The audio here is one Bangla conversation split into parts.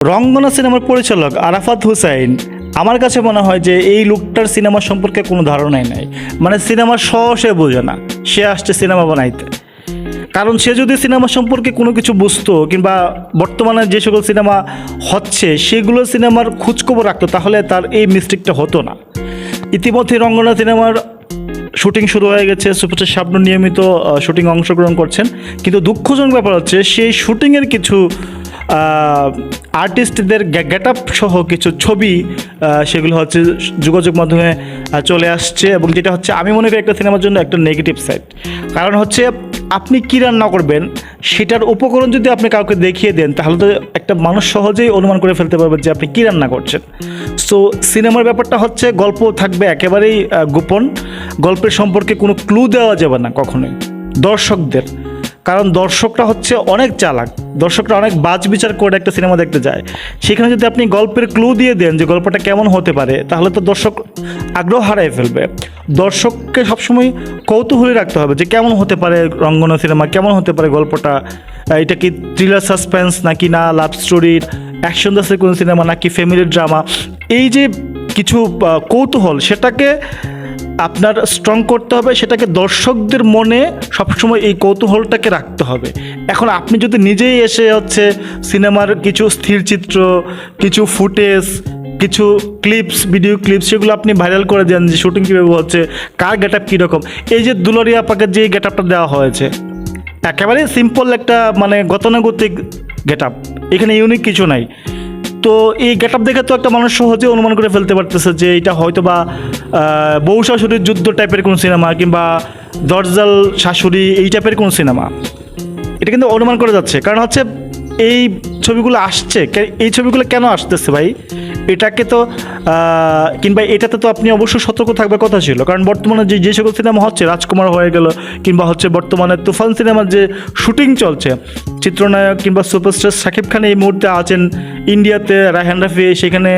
রঙ্গনা সিনেমার পরিচালক আরাফাত হুসাইন আমার কাছে মনে হয় যে এই লোকটার সিনেমা সম্পর্কে কোনো ধারণাই নাই। মানে সিনেমা সে বোঝে না, সে আসছে সিনেমা বানাইতে। কারণ সে যদি সিনেমা সম্পর্কে কোনো কিছু বুঝতো কিংবা বর্তমানে যে সকল সিনেমা হচ্ছে সেগুলো সিনেমার খোঁজখবর রাখতো, তাহলে তার এই মিস্টেকটা হতো না। ইতিমধ্যে রঙ্গনা সিনেমার শুটিং শুরু হয়ে গেছে, সুপারস্টার শাবনূর নিয়মিত শুটিং অংশগ্রহণ করছেন। কিন্তু দুঃখজনক ব্যাপার হচ্ছে সেই শুটিংয়ের কিছু আর্টিস্টদের গেট আপ সহ কিছু ছবি সেগুলো হচ্ছে যোগাযোগ মাধ্যমে চলে আসছে, এবং যেটা হচ্ছে আমি মনে করি একটা সিনেমার জন্য একটা নেগেটিভ সাইড। কারণ হচ্ছে আপনি কী রান্না করবেন সেটার উপকরণ যদি আপনি কাউকে দেখিয়ে দেন, তাহলে তো একটা মানুষ সহজেই অনুমান করে ফেলতে পারবে যে আপনি কী রান্না করছেন। সো সিনেমার ব্যাপারটা হচ্ছে গল্প থাকবে একেবারেই গোপন, গল্পের সম্পর্কে কোনো ক্লু দেওয়া যাবে না কখনোই দর্শকদের। কারণ দর্শকরা হচ্ছে অনেক চালাক, দর্শকরা অনেক বাজ বিচার করে একটা সিনেমা দেখতে যায়। সেখানে যদি আপনি গল্পের ক্লু দিয়ে দেন যে গল্পটা কেমন হতে পারে, তাহলে তো দর্শক আগ্রহ হারিয়ে ফেলবে। দর্শককে সবসময় কৌতূহলী রাখতে হবে যে কেমন হতে পারে রঙ্গনা সিনেমা, কেমন হতে পারে গল্পটা, এটা কি থ্রিলার সাসপেন্স নাকি না লাভ স্টোরির অ্যাকশন দাসের কোনো সিনেমা নাকি ফ্যামিলি ড্রামা। এই যে কিছু কৌতূহল, সেটাকে আপনার স্ট্রং করতে হবে, সেটাকে দর্শকদের মনে সবসময় এই কৌতূহলটাকে রাখতে হবে। এখন আপনি যদি নিজেই এসে হচ্ছে সিনেমার কিছু স্থির চিত্র, কিছু ফুটেজ, কিছু ক্লিপস, ভিডিও ক্লিপস, সেগুলো আপনি ভাইরাল করে দেন যে শুটিং কীভাবে হচ্ছে, কার গেট আপ কীরকম। এই যে দুলারিয়া আপাকে যে গেট আপটা দেওয়া হয়েছে, একেবারে সিম্পল একটা মানে গতানুগতিক গেট আপ, এখানে ইউনিক কিছু নাই। তো এই গেট আপ দেখে তো একটা মানুষ সহজে অনুমান করে ফেলতে পারতেছে যে এটা হয়তো বা বউ শাশুড়ির যুদ্ধ টাইপের কোনো সিনেমা কিংবা দরজাল শাশুড়ি এই টাইপের কোনো সিনেমা। এটা কিন্তু অনুমান করে যাচ্ছে, কারণ হচ্ছে এই ছবিগুলো আসছে, এই ছবিগুলো কেন আসতেছে ভাই, এটাকে তো কিংবা এটাতে তো আপনি অবশ্যই সতর্ক থাকবার কথা ছিল। কারণ বর্তমানে যে সকল সিনেমা হচ্ছে, রাজকুমার হয়ে গেল কিংবা হচ্ছে বর্তমানে তুফান সিনেমার যে শুটিং চলছে, চিত্রনায়ক কিংবা সুপারস্টার শাকিব খান এই মুহূর্তে আছেন ইন্ডিয়াতে, রায়হান রাফি সেখানে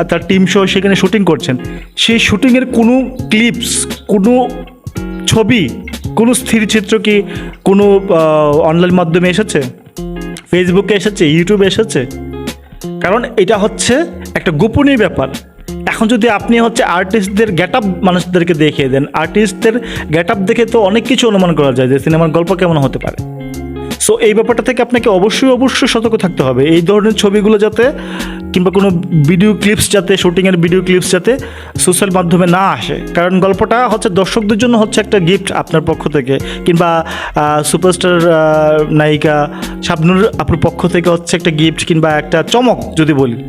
তার টিম সহ সেখানে শুটিং করছেন। সেই শুটিংয়ের কোনো ক্লিপস, কোনো ছবি, কোনো স্থিরচিত্র কি কোনো অনলাইন মাধ্যমে এসেছে, ফেসবুকে এসেছে, ইউটিউবে এসেছে? কারণ এটা হচ্ছে একটা গোপনীয় ব্যাপার। এখন যদি আপনি হচ্ছে আর্টিস্টদের গেট আপ মানুষদেরকে দেখিয়ে দেন, আর্টিস্টদের গেট আপ দেখে তো অনেক কিছু অনুমান করা যায় যে সিনেমার গল্প কেমন হতে পারে। সো এই ব্যাপারটা থেকে আপনাকে অবশ্যই সতর্ক থাকতে হবে। এই ধরনের ছবিগুলো যাতে কিংবা কোনো ভিডিও ক্লিপস যাতে, শুটিংয়ের ভিডিও ক্লিপস যাতে সোশ্যাল মাধ্যমে না আসে। কারণ গল্পটা হচ্ছে দর্শকদের জন্য হচ্ছে একটা গিফট আপনার পক্ষ থেকে, কিংবা সুপারস্টার নায়িকা শাবনূর আপুর পক্ষ থেকে হচ্ছে একটা গিফট কিংবা একটা চমক। যদি বলি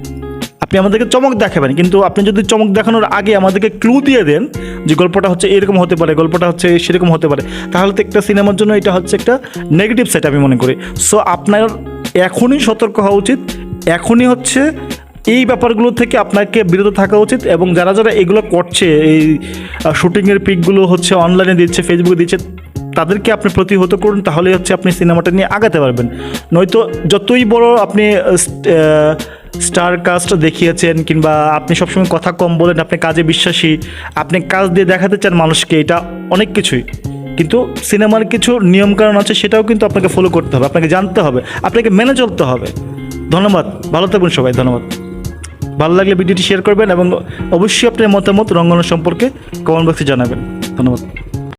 আপনি আমাদেরকে চমক দেখাবেন, কিন্তু আপনি যদি চমক দেখানোর আগে আমাদেরকে ক্লু দিয়ে দেন যে গল্পটা হচ্ছে এরকম হতে পারে, গল্পটা হচ্ছে সেরকম হতে পারে, তাহলে তো একটা সিনেমার জন্য এটা হচ্ছে একটা নেগেটিভ সাইড আমি মনে করি। সো আপনার এখনই সতর্ক হওয়া উচিত, এখনই হচ্ছে এই ব্যাপারগুলো থেকে আপনাকে বিরত থাকা উচিত। এবং যারা যারা এগুলো করছে, এই শুটিংয়ের পিকগুলো হচ্ছে অনলাইনে দিচ্ছে, ফেসবুকে দিচ্ছে, তাদেরকে আপনি প্রতিহত করুন, তাহলে হচ্ছে আপনি সিনেমাটা নিয়ে আগাতে পারবেন। নয়তো যতই বড় আপনি স্টার কাস্ট দেখিয়েছেন কিংবা আপনি সবসময় কথা কম বলেন, আপনি কাজে বিশ্বাসী, আপনি কাজ দিয়ে দেখাতে চান মানুষকে, এটা অনেক কিছুই, কিন্তু সিনেমার কিছু নিয়মকানুন আছে, সেটাও কিন্তু আপনাকে ফলো করতে হবে, আপনাকে জানতে হবে, আপনাকে মেনে চলতে হবে। ধন্যবাদ, ভালো থাকবেন সবাই। ধন্যবাদ। ভালো লাগলে ভিডিওটি শেয়ার করবেন এবং অবশ্যই আপনার মতামত রঙ্গনা সম্পর্কে কমেন্ট বক্সে জানাবেন। ধন্যবাদ।